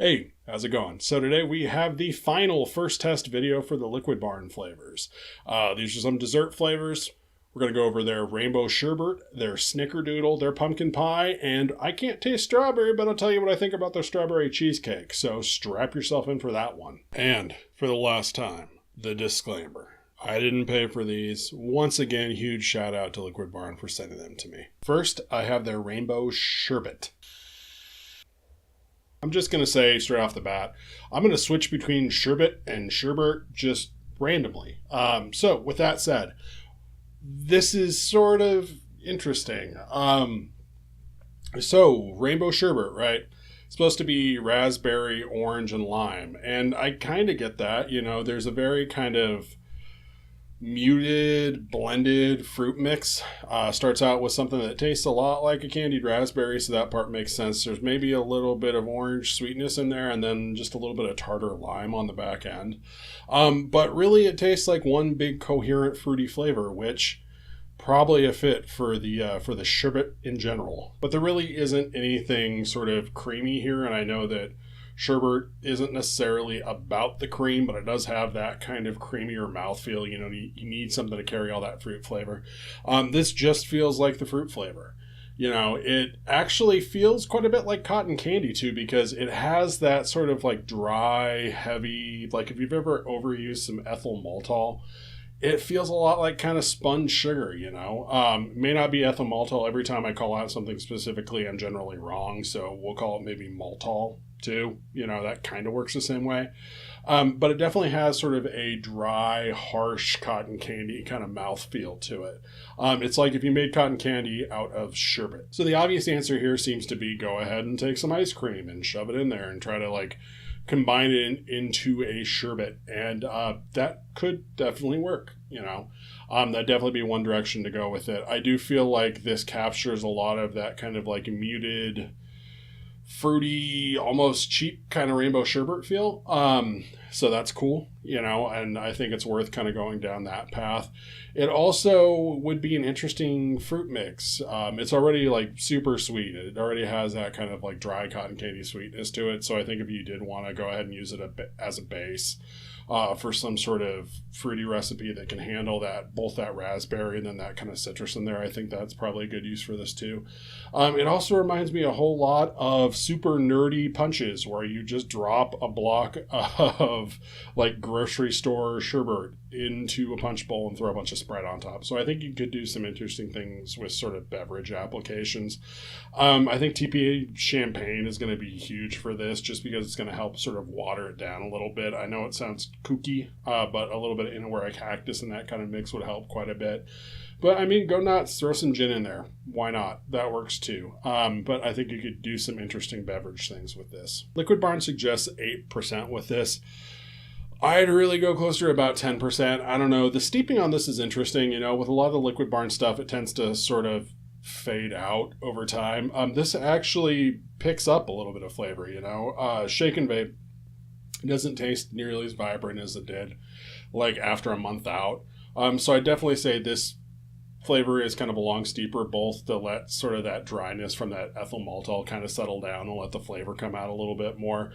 Hey, how's it going? So today we have the final first test video for the Liquid Barn flavors. These are some dessert flavors. We're going to go over their Rainbow Sherbet, their Snickerdoodle, their pumpkin pie, and I can't taste strawberry, but I'll tell you what I think about their strawberry cheesecake. So strap yourself in for that one. And for the last time, the disclaimer. I didn't pay for these. Once again, huge shout out to Liquid Barn for sending them to me. First, I have their Rainbow Sherbet. I'm just going to say straight off the bat, I'm going to switch between sherbet and sherbet just randomly. So with that said, this is sort of interesting. So Rainbow Sherbet, right? It's supposed to be raspberry, orange, and lime. And I kind of get that. You know, there's a very kind of muted, blended fruit mix. Starts out with something that tastes a lot like a candied raspberry, so that part makes sense. There's maybe a little bit of orange sweetness in there, and then just a little bit of tartar lime on the back end. But really, it tastes like one big coherent fruity flavor, which probably a fit for the sherbet in general. But there really isn't anything sort of creamy here, and I know that sherbet isn't necessarily about the cream, but it does have that kind of creamier mouthfeel. You know, you need something to carry all that fruit flavor. This just feels like the fruit flavor. You know, it actually feels quite a bit like cotton candy too, because it has that sort of like dry, heavy, like if you've ever overused some ethyl maltol, it feels a lot like kind of spun sugar, you know. May not be ethyl maltol. Every time I call out something specifically, I'm generally wrong. So we'll call it maybe maltol too. You know, that kind of works the same way. But it definitely has sort of a dry, harsh cotton candy kind of mouthfeel to it. It's like if you made cotton candy out of sherbet. So the obvious answer here seems to be go ahead and take some ice cream and shove it in there and try to like combine it into a sherbet, and that could definitely work, you know. That'd definitely be one direction to go with it. I do feel like this captures a lot of that kind of like muted, fruity, almost cheap kind of Rainbow Sherbet feel. So that's cool, you know, and I think it's worth kind of going down that path. It also would be an interesting fruit mix. It's already like super sweet. It already has that kind of like dry cotton candy sweetness to it. So I think if you did want to go ahead and use it as a base for some sort of fruity recipe that can handle that, both that raspberry and then that kind of citrus in there, I think that's probably a good use for this too. It also reminds me a whole lot of super nerdy punches where you just drop a block of like grocery store sherbet into a punch bowl and throw a bunch of spread on top. So I think you could do some interesting things with sort of beverage applications. I think TPA champagne is going to be huge for this just because it's going to help sort of water it down a little bit. I know it sounds kooky, but a little bit of Inawera cactus and that kind of mix would help quite a bit. But I mean, go nuts, throw some gin in there. Why not? That works too. But I think you could do some interesting beverage things with this. Liquid Barn suggests 8% with this. I'd really go closer to about 10%. I don't know. The steeping on this is interesting. You know, with a lot of the Liquid Barn stuff, it tends to sort of fade out over time. This actually picks up a little bit of flavor, you know. Shake and Vape doesn't taste nearly as vibrant as it did like after a month out. So I definitely say this flavor is kind of belongs deeper, both to let sort of that dryness from that ethyl maltol kind of settle down and let the flavor come out a little bit more.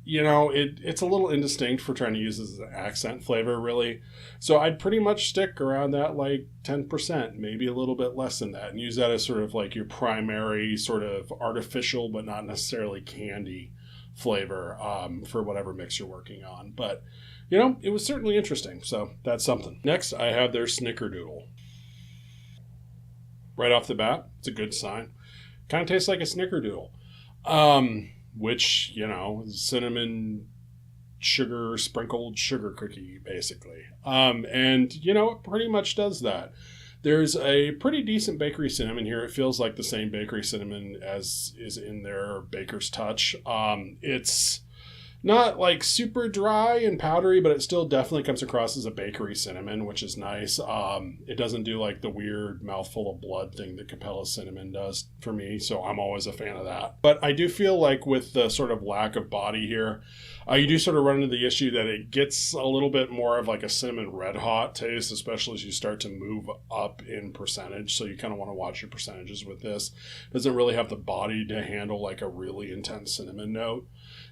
You know, it's a little indistinct for trying to use this as an accent flavor, really. So I'd pretty much stick around that like 10%, maybe a little bit less than that, and use that as sort of like your primary sort of artificial but not necessarily candy flavor for whatever mix you're working on. But, you know, it was certainly interesting, so that's something. Next, I have their Snickerdoodle. Right off the bat, it's a good sign. Kind of tastes like a Snickerdoodle. Which, you know, cinnamon sugar, sprinkled sugar cookie, basically. And, you know, it pretty much does that. There's a pretty decent bakery cinnamon here. It feels like the same bakery cinnamon as is in their Baker's Touch. It's Not like super dry and powdery, but it still definitely comes across as a bakery cinnamon, which is nice. It doesn't do like the weird mouthful of blood thing that Capella cinnamon does for me, so I'm always a fan of that. But I do feel like with the sort of lack of body here, you do sort of run into the issue that it gets a little bit more of like a cinnamon red hot taste, especially as you start to move up in percentage. So you kind of want to watch your percentages with this. It doesn't really have the body to handle like a really intense cinnamon note.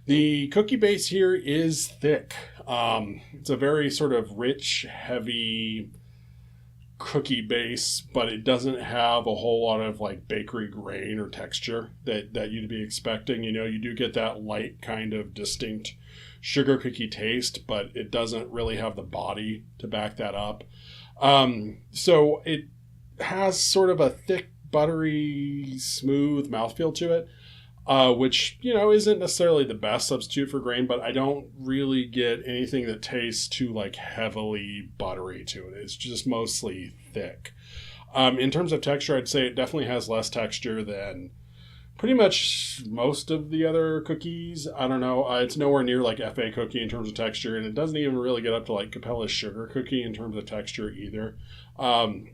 The cookie base here is thick. It's a very sort of rich, heavy cookie base, but it doesn't have a whole lot of like bakery grain or texture that you'd be expecting. You know, you do get that light kind of distinct sugar cookie taste, but it doesn't really have the body to back that up. So it has sort of a thick, buttery, smooth mouthfeel to it. Which, you know, isn't necessarily the best substitute for grain, but I don't really get anything that tastes too, like, heavily buttery to it. It's just mostly thick. In terms of texture, I'd say it definitely has less texture than pretty much most of the other cookies. I don't know. It's nowhere near, like, FA cookie in terms of texture, and it doesn't even really get up to, like, Capella's sugar cookie in terms of texture either.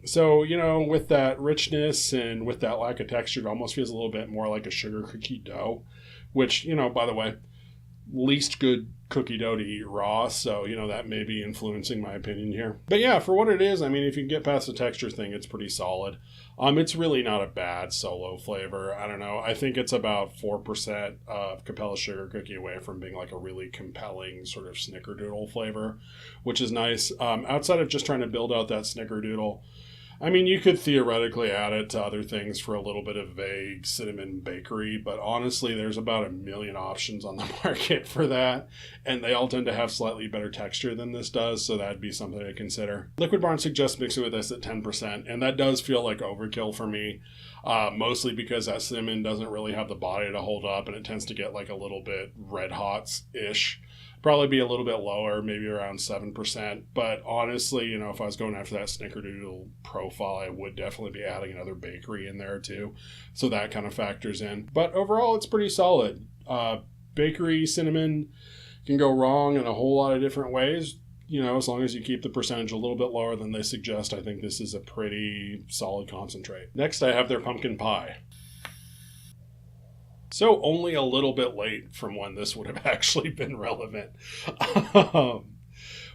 So, you know, with that richness and with that lack of texture, it almost feels a little bit more like a sugar cookie dough, which, you know, by the way, least good cookie dough to eat raw. So, you know, that may be influencing my opinion here. But yeah, for what it is, I mean, if you can get past the texture thing, it's pretty solid. It's really not a bad solo flavor. I don't know. I think it's about 4% of Capella sugar cookie away from being like a really compelling sort of Snickerdoodle flavor, which is nice. Outside of just trying to build out that Snickerdoodle, I mean, you could theoretically add it to other things for a little bit of vague cinnamon bakery, but honestly, there's about a million options on the market for that, and they all tend to have slightly better texture than this does, so that'd be something to consider. Liquid Barn suggests mixing with this at 10%, and that does feel like overkill for me, mostly because that cinnamon doesn't really have the body to hold up, and it tends to get like a little bit red hot-ish. Probably be a little bit lower, maybe around 7%. But honestly, you know, if I was going after that Snickerdoodle profile, I would definitely be adding another bakery in there too. So that kind of factors in. But overall, it's pretty solid. Bakery cinnamon can go wrong in a whole lot of different ways. You know, as long as you keep the percentage a little bit lower than they suggest, I think this is a pretty solid concentrate. Next, I have their pumpkin pie. So only a little bit late from when this would have actually been relevant.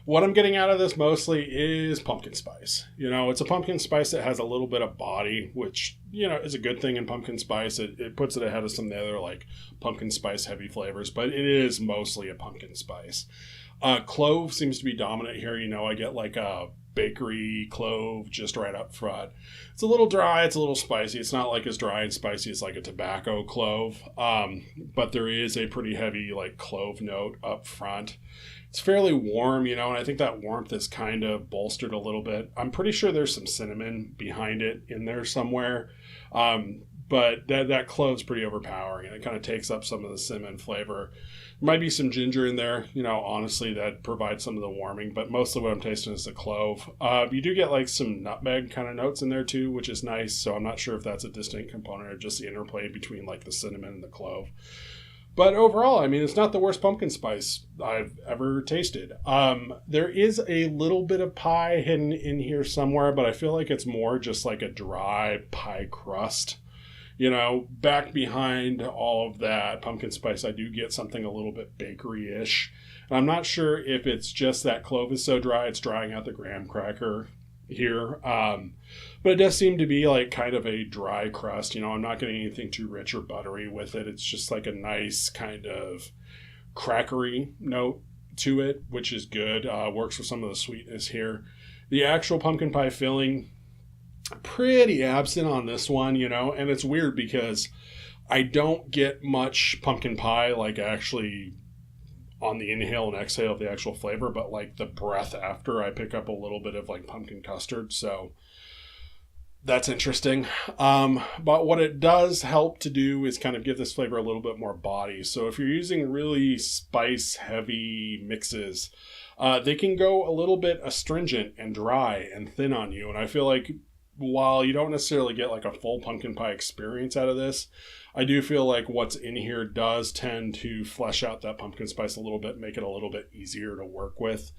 What I'm getting out of this mostly is pumpkin spice. You know, it's a pumpkin spice that has a little bit of body, which, you know, is a good thing in pumpkin spice. It puts it ahead of some of the other, like, pumpkin spice heavy flavors, but it is mostly a pumpkin spice. Clove seems to be dominant here. You know, I get like a bakery clove just right up front. It's a little dry, it's a little spicy. It's not like as dry and spicy as like a tobacco clove, but there is a pretty heavy like clove note up front. It's fairly warm, you know, and I think that warmth is kind of bolstered a little bit. I'm pretty sure there's some cinnamon behind it in there somewhere, but that clove's pretty overpowering, and it kind of takes up some of the cinnamon flavor. Might be some ginger in there, you know, honestly, that provides some of the warming, but mostly what I'm tasting is the clove. You do get like some nutmeg kind of notes in there too, which is nice, so I'm not sure if that's a distinct component or just the interplay between like the cinnamon and the clove. But overall, I mean, it's not the worst pumpkin spice I've ever tasted. There is a little bit of pie hidden in here somewhere, but I feel like it's more just like a dry pie crust. You know, back behind all of that pumpkin spice, I do get something a little bit bakery-ish. And I'm not sure if it's just that clove is so dry, it's drying out the graham cracker here. But it does seem to be like kind of a dry crust. You know, I'm not getting anything too rich or buttery with it. It's just like a nice kind of crackery note to it, which is good. Works with some of the sweetness here. The actual pumpkin pie filling, pretty absent on this one, you know, and it's weird because I don't get much pumpkin pie like actually on the inhale and exhale of the actual flavor, but like the breath after, I pick up a little bit of like pumpkin custard, so that's interesting. But what it does help to do is kind of give this flavor a little bit more body. So if you're using really spice heavy mixes, they can go a little bit astringent and dry and thin on you, and I feel like while you don't necessarily get like a full pumpkin pie experience out of this, I do feel like what's in here does tend to flesh out that pumpkin spice a little bit, make it a little bit easier to work with,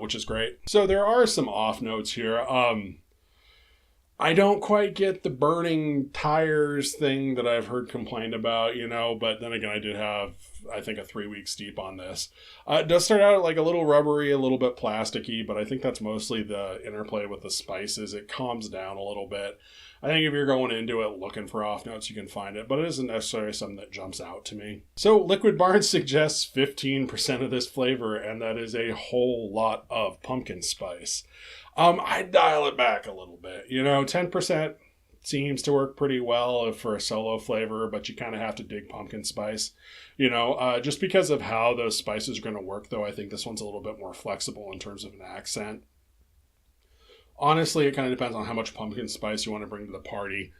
which is great. So there are some off notes here. I don't quite get the burning tires thing that I've heard complained about, but then again, I did have, I think, a 3-week steep on this. It does start out like a little rubbery, a little bit plasticky, but I think that's mostly the interplay with the spices. It calms down a little bit. I think if you're going into it looking for off notes, you can find it, but it isn't necessarily something that jumps out to me. So Liquid Barn suggests 15% of this flavor, and that is a whole lot of pumpkin spice. I'd dial it back a little bit. 10% seems to work pretty well for a solo flavor, but you kind of have to dig pumpkin spice. Just because of how those spices are going to work, though, I think this one's a little bit more flexible in terms of an accent. Honestly, it kind of depends on how much pumpkin spice you want to bring to the party.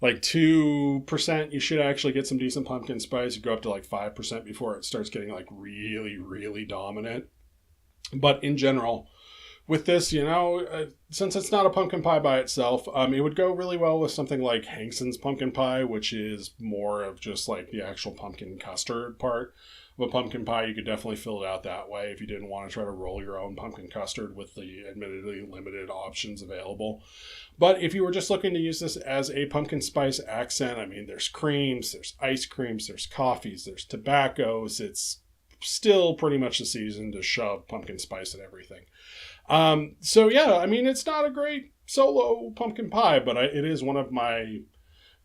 Like 2%, you should actually get some decent pumpkin spice. You go up to like 5% before it starts getting like really, really dominant. But in general, with this, since it's not a pumpkin pie by itself, it would go really well with something like Hankson's pumpkin pie, which is more of just like the actual pumpkin custard part of a pumpkin pie. You could definitely fill it out that way if you didn't want to try to roll your own pumpkin custard with the admittedly limited options available. But if you were just looking to use this as a pumpkin spice accent, there's creams, there's ice creams, there's coffees, there's tobaccos. It's still pretty much the season to shove pumpkin spice in everything. It's not a great solo pumpkin pie, but it is one of my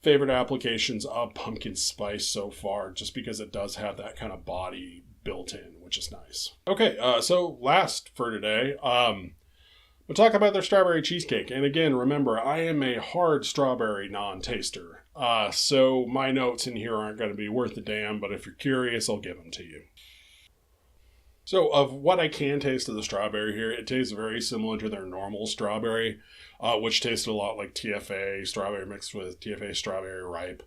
favorite applications of pumpkin spice so far, just because it does have that kind of body built in, which is nice. Okay, so last for today, we'll talk about their strawberry cheesecake. And again, remember, I am a hard strawberry non-taster, so my notes in here aren't going to be worth a damn, but if you're curious, I'll give them to you. So of what I can taste of the strawberry here, it tastes very similar to their normal strawberry, which tasted a lot like TFA strawberry mixed with TFA strawberry ripe.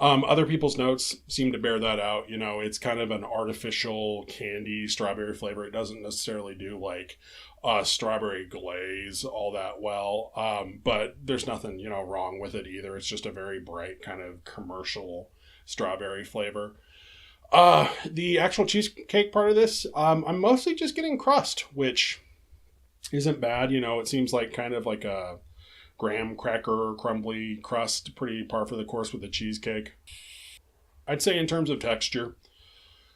Other people's notes seem to bear that out. It's kind of an artificial candy strawberry flavor. It doesn't necessarily do like strawberry glaze all that well, but there's nothing, wrong with it either. It's just a very bright kind of commercial strawberry flavor. The actual cheesecake part of this, I'm mostly just getting crust, which isn't bad. It seems like kind of like a graham cracker crumbly crust, pretty par for the course with the cheesecake. I'd say in terms of texture,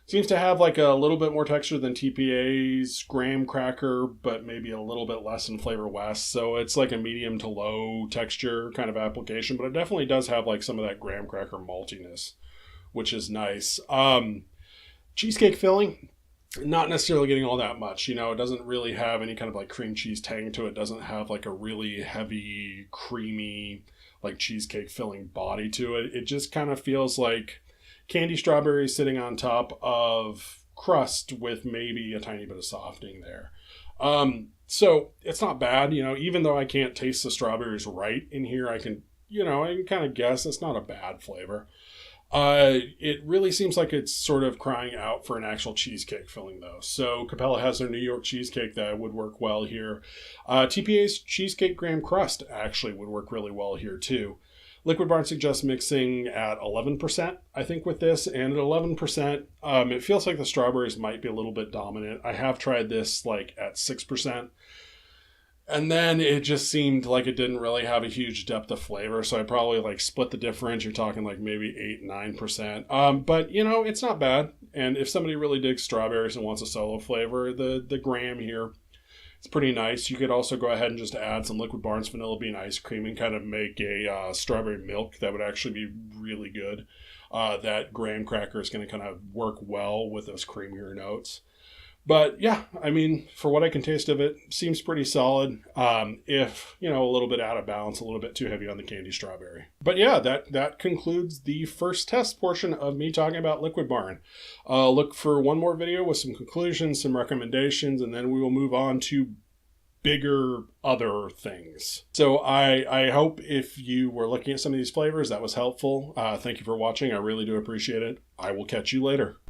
seems to have like a little bit more texture than TPA's graham cracker, but maybe a little bit less in Flavor West. So it's like a medium to low texture kind of application, but it definitely does have like some of that graham cracker maltiness, which is nice. Cheesecake filling, not necessarily getting all that much. It doesn't really have any kind of like cream cheese tang to it. It doesn't have like a really heavy, creamy, like cheesecake filling body to it. It just kind of feels like candy strawberry sitting on top of crust with maybe a tiny bit of softening there. So it's not bad. Even though I can't taste the strawberries right in here, I can kind of guess it's not a bad flavor. It really seems like it's sort of crying out for an actual cheesecake filling, though. So Capella has their New York cheesecake that would work well here. TPA's cheesecake graham crust actually would work really well here, too. Liquid Barn suggests mixing at 11%, I think, with this. And at 11%, it feels like the strawberries might be a little bit dominant. I have tried this like at 6%. And then it just seemed like it didn't really have a huge depth of flavor. So I probably like split the difference. You're talking like maybe 8-9%. But it's not bad. And if somebody really digs strawberries and wants a solo flavor, the graham here, it's pretty nice. You could also go ahead and just add some Liquid Barn's vanilla bean ice cream and kind of make a strawberry milk that would actually be really good. That graham cracker is going to kind of work well with those creamier notes. But yeah, for what I can taste of it, seems pretty solid. If, a little bit out of balance, a little bit too heavy on the candy strawberry. But yeah, that concludes the first test portion of me talking about Liquid Barn. Look for one more video with some conclusions, some recommendations, and then we will move on to bigger other things. So I hope if you were looking at some of these flavors, that was helpful. Thank you for watching. I really do appreciate it. I will catch you later.